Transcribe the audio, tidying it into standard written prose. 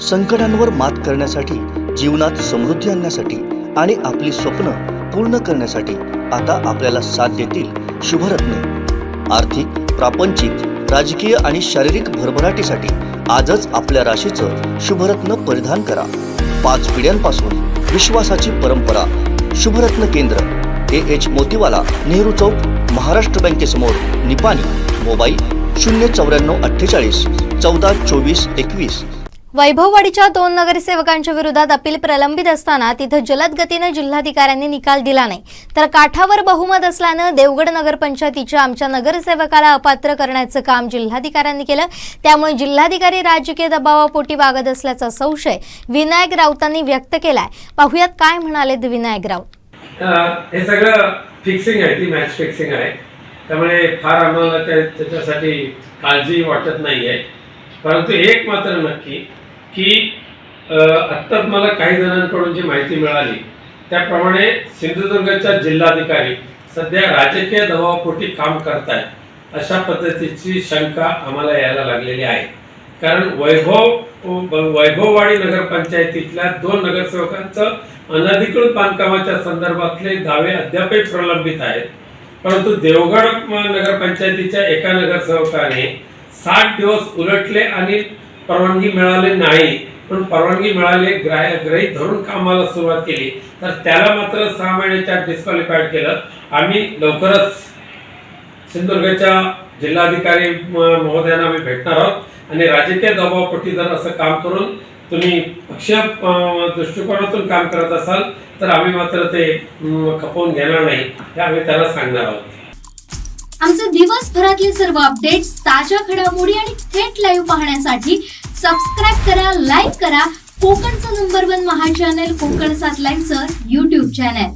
संकटांवर मात करण्यासाठी, जीवनात समृद्धी आणण्यासाठी आणि आपली स्वप्न पूर्ण करण्यासाठी आता आपल्याला साथ देतील शुभरत्न। आर्थिक, प्रापंचिक, राजकीय आणि शारीरिक भरभराटीसाठी आजच आपल्या राशीचं शुभरत्न परिधान करा। 5 पिढ्यांपासून विश्वासाची परंपरा। शुभरत्न केंद्र AH मोतीवाला, नेहरू चौक, महाराष्ट्र बँकेसमोर, निपाणी। मोबाईल 09448 14 24 21। वैभववाडीच्या 2 नगरसेवकांच्या विरोधात अपील प्रलंबित असताना तिथं जलद गतीने जिल्हाधिकाऱ्यांनी निकाल दिला नाही, तर काठावर बहुमत असल्यानं देवगड नगरपंचायतीच्या आमच्या नगरसेवकाला अपात्र करण्याचं काम जिल्हाधिकाऱ्यांनी केलं। त्यामुळे जिल्हाधिकारी राजकीय दबावापोटी वागत असल्याचा संशय विनायक राऊतांनी व्यक्त केलाय। पाहुयात काय म्हणाले विनायक राऊत। हे सगळं फिक्सिंग आहे, ती मॅच फिक्सिंग आहे, त्यामुळे फार आम्हाला त्याच्यासाठी काळजी वाटत नाहीये। परंतु एक मात्र नक्की की आत्ता मला काही जणांकडून जी माहिती मिळाली त्याप्रमाणे सिंधुदुर्गच्या जिल्हाधिकारी सध्या राजकीय दबावापोटी काम करतायत, अशा पद्धतीची शंका आम्हाला यायला लागलेली आहे। कारण वैभववाडी नगरपंचायतीतल्या 2 नगरसेवकांचं अनधिकृत बांधकामाच्या संदर्भातले दावे अद्यापही प्रलंबित आहेत। परंतु देवगड नगरपंचायतीच्या एका नगरसेवकाने 60 दिवस उलटले आणि परवानगी मिळाली नाही, पण परवानगी मिळाली गृहीत धरून कामाला सुरुवात केली, तर त्याला मात्र 6 महिन्याच्या डिस्क्वालिफाईड केलं। आम्ही लवकरच सिंधुदुर्गच्या जिल्हाधिकारी महोदयांना आम्ही भेटणार आहोत आणि राजकीय दबावापोटी जर असं काम करून तुम्ही पक्षीय दृष्टिकोनातून काम करत असाल तर आम्ही मात्र ते खपवून घेणार नाही, हे आम्ही त्यांना सांगणार आहोत। आमचे दिवसभरातले सर्व अपडेट्स, ताज्या घडामोडी आणि थेट लाईव्ह पाहण्यासाठी सबस्क्राइब करा, लाईक करा कोकणचं नंबर 1 महा चॅनल कोकण 7 लाईनचं YouTube चॅनल।